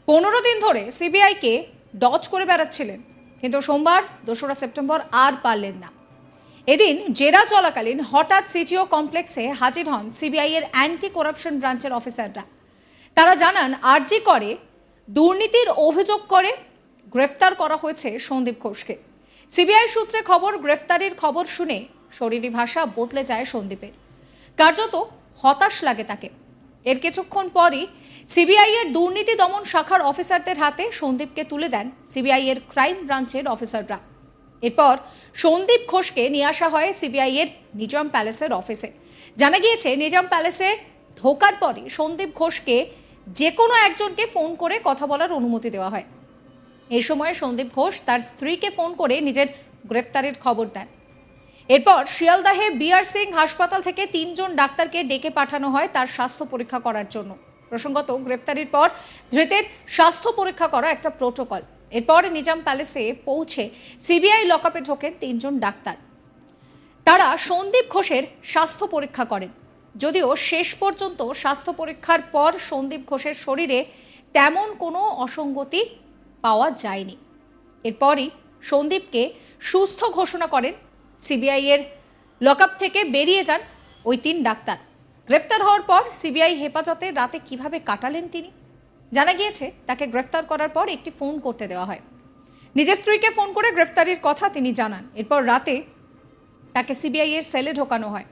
15 দিন ধরে সিবিআইকে ডজ করে বেড়াচ্ছিলেন, কিন্তু সোমবার 2রা সেপ্টেম্বর আর পারলেন না। এদিন জেরা চলাকালীন হঠাৎ সিজিও কমপ্লেক্সে হাজির হন সিবিআই এর অ্যান্টি করাপশন ব্রাঞ্চের অফিসাররা। তারা জানান আরজি করে দুর্নীতির অভিযোগ করে গ্রেফতার করা হয়েছে সন্দীপ ঘোষকে। সিবিআই সূত্রে খবর, গ্রেফতারির খবর শুনে শরীরী ভাষা বদলে যায় সন্দীপের। কার্যত হতাশ লাগে তাকে। এর কিছুক্ষণ পরই সিবিআই এর দুর্নীতি দমন শাখার অফিসারদের হাতে সন্দীপকে তুলে দেন সিবিআই এর ক্রাইম ব্রাঞ্চের অফিসাররা। এরপর সন্দীপ ঘোষকে নিয়ে আসা হয় সিবিআই এর নিজাম প্যালেসের অফিসে। জানা গিয়েছে, নিজাম প্যালেসে ঢোকার পরই সন্দীপ ঘোষকে যে কোনো একজনকে ফোন করে কথা বলার অনুমতি দেওয়া হয়। এই সময় সন্দীপ ঘোষ তার স্ত্রীকে ফোন করে নিজের গ্রেফতারের খবর দেন। এরপর শিয়ালদাহে বিআর সিং হাসপাতাল থেকে 3 জন ডাক্তারকে ডেকে পাঠানো হয় তার স্বাস্থ্য পরীক্ষা করার জন্য। প্রসঙ্গত, গ্রেফতারির পর ধৃতের স্বাস্থ্য পরীক্ষা করা একটা প্রোটোকল। এরপর নিজাম প্যালেসে পৌঁছে সিবিআই লকআপে ঢোকেন 3 জন ডাক্তার। তারা সন্দীপ ঘোষের স্বাস্থ্য পরীক্ষা করেন। যদিও শেষ পর্যন্ত স্বাস্থ্য পরীক্ষার পর সন্দীপ ঘোষের শরীরে তেমন কোনো অসঙ্গতি পাওয়া যায়নি। এরপরই সন্দীপকে সুস্থ ঘোষণা করেন। সিবিআই এর লকআপ থেকে বেরিয়ে যান ওই 3 ডাক্তার। গ্রেফতার হওয়ার পর সিবিআই হেফাজতে রাতে কিভাবে কাটালেন তিনি? জানা গিয়েছে, তাকে গ্রেফতার করার পর একটি ফোন করতে দেওয়া হয়। নিজের স্ত্রীকে ফোন করে গ্রেফতারির কথা তিনি জানান। এরপর রাতে তাকে সিবিআই এর সেলে ঢোকানো হয়।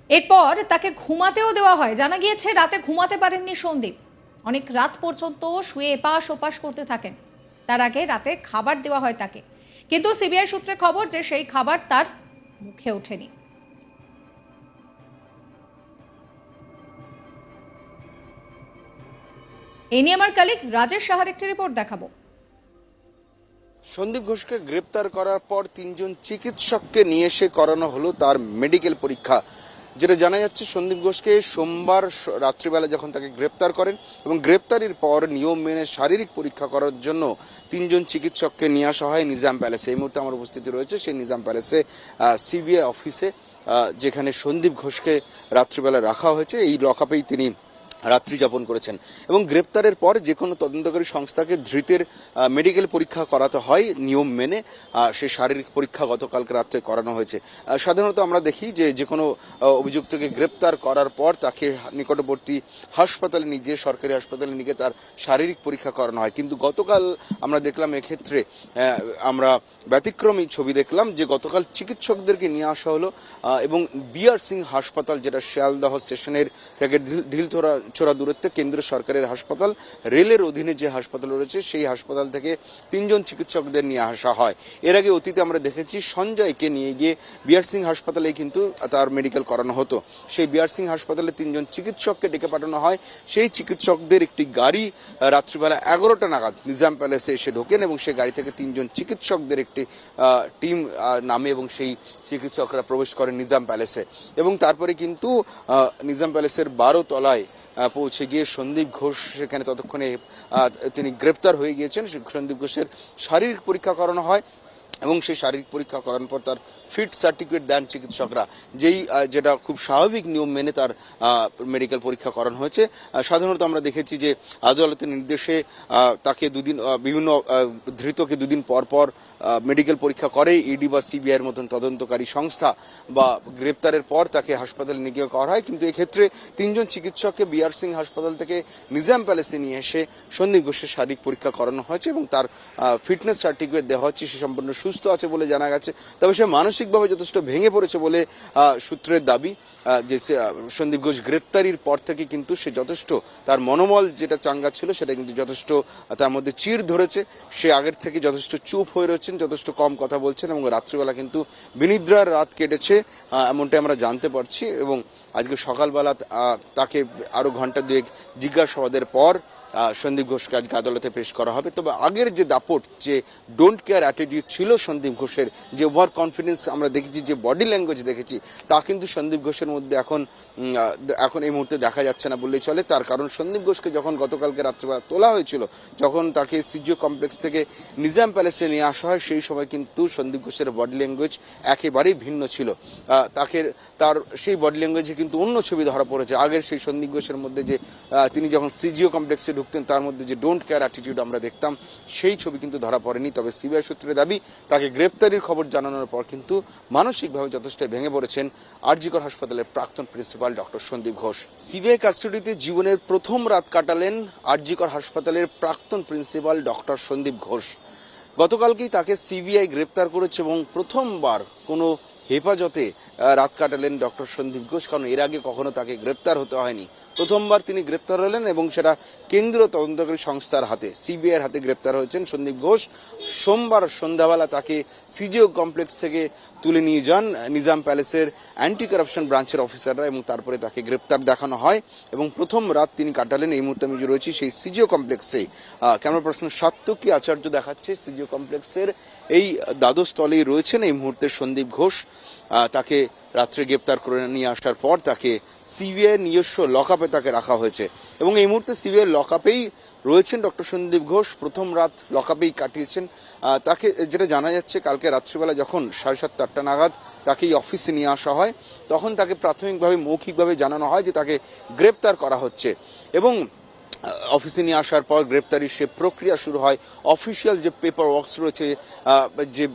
এরপর তাকে ঘুমাতেও দেওয়া হয়। জানা গিয়েছে, রাতে ঘুমাতে পারেননি সন্দীপ। অনেক রাত পর্যন্ত শুয়ে এপাশ ওপাশ করতে থাকেন। তার আগে রাতে খাবার দেওয়া হয় তাকে, কিন্তু সিবিআই সূত্রে খবর যে সেই খাবার তার মুখে ওঠেনি। এই নিয়ে আমার কলিগ রাজেশ সাহার একটি রিপোর্ট দেখাবো। সন্দীপ ঘোষকে গ্রেপ্তার করার পর 3 জন চিকিৎসককে নিয়ে এসে করানো হলো তার মেডিকেল পরীক্ষা। যেটা জানা যাচ্ছে, সন্দীপ ঘোষকে সোমবার রাত্রিবেলা যখন তাকে গ্রেপ্তার করেন এবং গ্রেপ্তারির পর নিয়ম মেনে শারীরিক পরীক্ষা করার জন্য 3 জন চিকিৎসককে নিয়ে আসা হয় নিজাম প্যালেসে। এই মুহূর্তে আমার উপস্থিতি রয়েছে সেই নিজাম প্যালেসে সিবিআই অফিসে, যেখানে সন্দীপ ঘোষকে রাত্রিবেলা রাখা হয়েছে। এই লকআপেই তিনি রাত্রি যাপন করেছেন এবং গ্রেপ্তারের পর যে কোনো তদন্তকারী সংস্থাকে ধৃতের মেডিকেল পরীক্ষা করাতে হয় নিয়ম মেনে। সেই শারীরিক পরীক্ষা গতকালকে রাত্রে করানো হয়েছে। সাধারণত আমরা দেখি যে কোনো অভিযুক্তকে গ্রেপ্তার করার পর তাকে নিকটবর্তী হাসপাতালে নিয়ে গিয়ে, সরকারি হাসপাতালে নিয়ে গিয়ে তার শারীরিক পরীক্ষা করানো হয়। কিন্তু গতকাল আমরা দেখলাম, এক্ষেত্রে আমরা ব্যতিক্রমী ছবি দেখলাম যে গতকাল চিকিৎসকদেরকে নিয়ে আসা হলো এবং বিআর সিং হাসপাতাল, যেটা শিয়ালদহ স্টেশনের থেকে ঢিলছোড়া দূরত্বে কেন্দ্রীয় সরকারের হাসপাতাল, রেলের অধীনে যে হাসপাতাল রয়েছে সেই হাসপাতাল থেকে 3 জন চিকিৎসকদের নিয়ে আসা হয়। এর আগে অতীতে আমরা দেখেছি সঞ্জয়কে নিয়ে গিয়ে বিআর সিং হাসপাতালে কিন্তু তার মেডিকেল করানো হতো। সেই বিআর সিং হাসপাতালে 3 জন চিকিৎসককে ডেকে পাঠানো হয়। সেই চিকিৎসকদের একটি গাড়ি রাত্রিবেলা 11টা নাগাদ নিজাম প্যালেসে এসে ঢোকেন এবং সেই গাড়ি থেকে 3 জন চিকিৎসকদের একটি টিম নামে এবং সেই চিকিৎসকরা প্রবেশ করেন নিজাম প্যালেসে। এবং তারপরে কিন্তু নিজাম প্যালেসের 12 তলায় পৌঁছে গিয়ে সন্দীপ ঘোষ সেখানে ততক্ষণে তিনি গ্রেপ্তার হয়ে গিয়েছেন। সন্দীপ ঘোষের শারীরিক পরীক্ষা করানো হয় এবং সেই শারীরিক পরীক্ষা করানোর পর তার ফিট সার্টিফিকেট দেন চিকিৎসকরা, যেটা খুব স্বাভাবিক নিয়ম মেনে তার মেডিকেল পরীক্ষা করানো হয়েছে। সাধারণত আমরা দেখেছি যে আদালতের নির্দেশে তাকে বিভিন্ন ধৃতকে 2 দিন পর পর মেডিকেল পরীক্ষা করে ইডি বা সিবিআই এর মতন তদন্তকারী সংস্থা, বা গ্রেপ্তারের পর তাকে হাসপাতালে নিয়ে গিয়ে করা হয়। কিন্তু এক্ষেত্রে 3 জন চিকিৎসককে বিআর সিং হাসপাতাল থেকে নিজাম প্যালেসে নিয়ে এসে সন্দীপ ঘোষের শারীরিক পরীক্ষা করানো হয়েছে এবং তার ফিটনেস সার্টিফিকেট দেওয়া হচ্ছে। সে সম্পূর্ণ সুস্থ আছে বলে জানা গেছে। তবে সে মানসিকভাবে যথেষ্ট ভেঙে পড়েছে বলে সূত্রের দাবি। যে সন্দীপ ঘোষ গ্রেপ্তারির পর থেকে কিন্তু সে যথেষ্ট, তার মনোবল যেটা চাঙ্গা ছিল সেটা কিন্তু যথেষ্ট তার মধ্যে চির ধরেছে। সে আগের থেকে যথেষ্ট চুপ হয়ে রয়েছেন, যথেষ্ট কম কথা বলছেন এবং রাত্রিবেলা কিন্তু বিনিদ্রার রাত কেটেছে, এমনটাই আমরা জানতে পারছি। এবং আজকে সকালবেলা তাকে আরো ঘন্টা 2 জিজ্ঞাসাবাদের পর সন্দীপ ঘোষকে আজকে আদালতে পেশ করা হবে। তবে আগের যে দাপট, যে ডোন্ট কেয়ার অ্যাটিটিউড ছিল সন্দীপ ঘোষের, যে ওভার কনফিডেন্স আমরা দেখেছি, যে বডি ল্যাঙ্গুয়েজ দেখেছি, তা কিন্তু সন্দীপ ঘোষের মধ্যে এখন এই মুহূর্তে দেখা যাচ্ছে না বললেই চলে। তার কারণ সন্দীপ ঘোষকে যখন গতকালকে রাত্রিবেলা তোলা হয়েছিল, যখন তাকে সিজিও কমপ্লেক্স থেকে নিজাম প্যালেসে নিয়ে আসা হয়, সেই সময় কিন্তু সন্দীপ ঘোষের বডি ল্যাঙ্গুয়েজ একেবারেই ভিন্ন ছিল। তার সেই বডি ল্যাঙ্গুয়েজে কিন্তু অন্য ছবি ধরা পড়েছে। আগের সেই সন্দীপ ঘোষের মধ্যে, যে তিনি যখন সিজিও কমপ্লেক্সে ঢুকতেন তার মধ্যে যে ডোন্ট কেয়ার অ্যাটিটিউড আমরা দেখতাম সেই ছবি কিন্তু ধরা পড়েনি। তবে সিবিআই সূত্রে দাবি তাকে গ্রেপ্তারির খবর জানানোর পর কিন্তু মানসিকভাবে যথেষ্ট ভেঙে পড়েছেন আর.জি. কর হাসপাতালের প্রাক্তন principal doctor Sandip Ghosh. CBI কাস্টডিতে জীবনের প্রথম রাত কাটালেন আর.জি. কর হাসপাতালের প্রাক্তন প্রিন্সিপাল ডক্টর সন্দীপ ঘোষ। গতকালকেই তাকে সিবিআই গ্রেপ্তার করেছে এবং প্রথমবার কোনো হেফাজতে রাত কাটালেন ডক্টর সন্দীপ ঘোষ, কারণ এর আগে কখনো তাকে গ্রেপ্তার হতে হয়নি। প্রথমবার তিনি গ্রেপ্তার হলেন এবং সেটা কেন্দ্রীয় তদন্তকারী সংস্থার হাতে, সিবিআইয়ের হাতে গ্রেপ্তার হয়েছেন সন্দীপ ঘোষ। সোমবার সন্ধ্যাবেলা তাকে সিজিও কমপ্লেক্স থেকে তুলে নিয়ে যান নিজাম প্যালেসের অ্যান্টি কারাপশন ব্রাঞ্চের অফিসাররা এবং তারপরে তাকে গ্রেপ্তার দেখানো হয় এবং প্রথম রাত তিনি কাটালেন। এই মুহূর্তে আমি যে রয়েছি সেই সিজিও কমপ্লেক্সে, ক্যামেরা পার্সন সাত্তকী আচার্য দেখাচ্ছে সিজিও কমপ্লেক্সের এই দ্বাদশ তলেই রয়েছেন এই মুহূর্তে সন্দীপ ঘোষ। তাকে রাত্রে গ্রেপ্তার করে নিয়ে আসার পর তাকে সিবিআই নিজস্ব লকআপে তাকে রাখা হয়েছে এবং এই মুহূর্তে সিবিআই লকআপেই রয়েছেন ডক্টর সন্দীপ ঘোষ। প্রথম রাত লকআপেই কাটিয়েছেন। তাকে যেটা জানা যাচ্ছে, কালকে রাত্রিবেলা যখন 7:30-8টা নাগাদ তাকে এই অফিসে নিয়ে আসা হয় তখন তাকে প্রাথমিকভাবে মৌখিকভাবে জানানো হয় যে তাকে গ্রেপ্তার করা হচ্ছে এবং অফিসে নিয়ে আসার পর গ্রেপ্তারির সে প্রক্রিয়া শুরু হয়। অফিসিয়াল যে পেপার ওয়ার্কস রয়েছে যে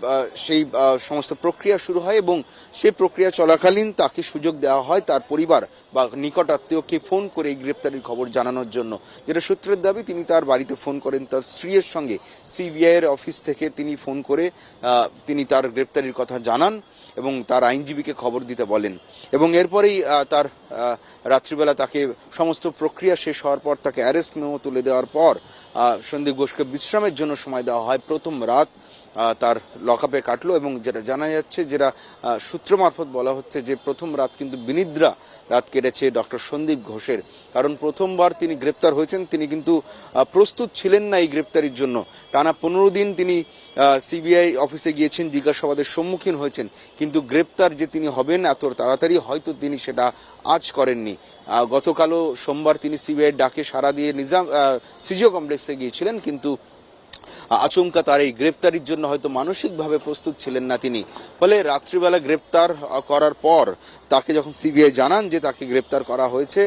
সেই সমস্ত প্রক্রিয়া শুরু হয় এবং সেই প্রক্রিয়া চলাকালীন তাকে সুযোগ দেওয়া হয় তার পরিবার বা নিকট আত্মীয়কে ফোন করে এই গ্রেপ্তারির খবর জানানোর জন্য। যেটা সূত্রের দাবি, তিনি তার বাড়িতে ফোন করেন, তার স্ত্রীর সঙ্গে সিবিআইয়ের অফিস থেকে তিনি ফোন করে তিনি তার গ্রেপ্তারির কথা জানান এবং তার আইনজীবীকে খবর দিতে বলেন এবং এরপরেই তার রাত্রিবেলা তাকে সমস্ত প্রক্রিয়া শেষ হওয়ার পর তাকে অ্যারেস্ট মেমো তুলে দেওয়ার পর সন্দীপ ঘোষকে বিশ্রামের জন্য সময় দেওয়া হয়। প্রথম রাত তার লকআপে কাটলো এবং যেটা জানা যাচ্ছে, যেটা সূত্র মারফত বলা হচ্ছে যে প্রথম রাত কিন্তু বিনিদ্রা রাত কেটেছে ডক্টর সন্দীপ ঘোষের, কারণ প্রথমবার তিনি গ্রেপ্তার হয়েছেন তিনি কিন্তু প্রস্তুত ছিলেন না এই গ্রেপ্তারির জন্য। টানা 15 দিন তিনি সিবিআই অফিসে গিয়েছেন, জিজ্ঞাসাবাদের সম্মুখীন হয়েছেন, কিন্তু গ্রেপ্তার যে তিনি হবেন এত তাড়াতাড়ি হয়তো তিনি সেটা আজ করেননি। গতকালও সোমবার তিনি সিবিআই ডাকে সাড়া দিয়ে নিজাম সিজিও কমপ্লেক্সে গিয়েছিলেন, কিন্তু আচমকা তার এই গ্রেপ্তারির জন্য হয়তো মানসিকভাবে প্রস্তুত ছিলেন না তিনি। ফলে রাত্রিবেলা গ্রেপ্তার করার পর তাকে যখন সিবিআই জানান যে তাকে গ্রেপ্তার করা হয়েছে,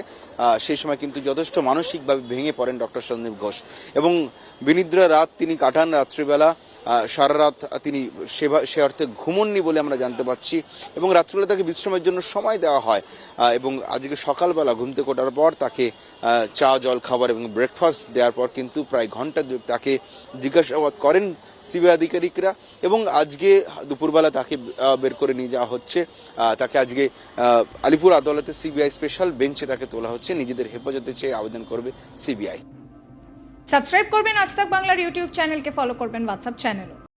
সেই সময় কিন্তু যথেষ্ট মানসিকভাবে ভেঙে পড়েন ডক্টর সন্দীপ ঘোষ এবং বিনিদ্রা রাত তিনি কাটান। রাত্রিবেলা সারা রাত তিনি সে অর্থে ঘুমননি বলে আমরা জানতে পারছি এবং রাত্রিবেলা তাকে বিশ্রামের জন্য সময় দেওয়া হয় এবং আজকে সকালবেলা ঘুম থেকে ওঠার পর তাকে চা জল খাবার এবং ব্রেকফাস্ট দেওয়ার পর কিন্তু প্রায় ঘন্টা তাকে জিজ্ঞাসাবাদ করেন সিবিআই আধিকারিকরা এবং আজকে দুপুরবেলা তাকে বের করে নিয়ে যাওয়া হচ্ছে। তাকে আজকে আলিপুর আদালতে সিবিআই স্পেশাল বেঞ্চে তাকে তোলা হচ্ছে। নিজেদের হেফাজতে চেয়ে আবেদন করবে সিবিআই। সাবস্ক্রাইব করবেন আজ তাক বাংলার ইউটিউব চ্যানেলকে, ফলো করবেন হোয়াটসঅ্যাপ চ্যানেলও।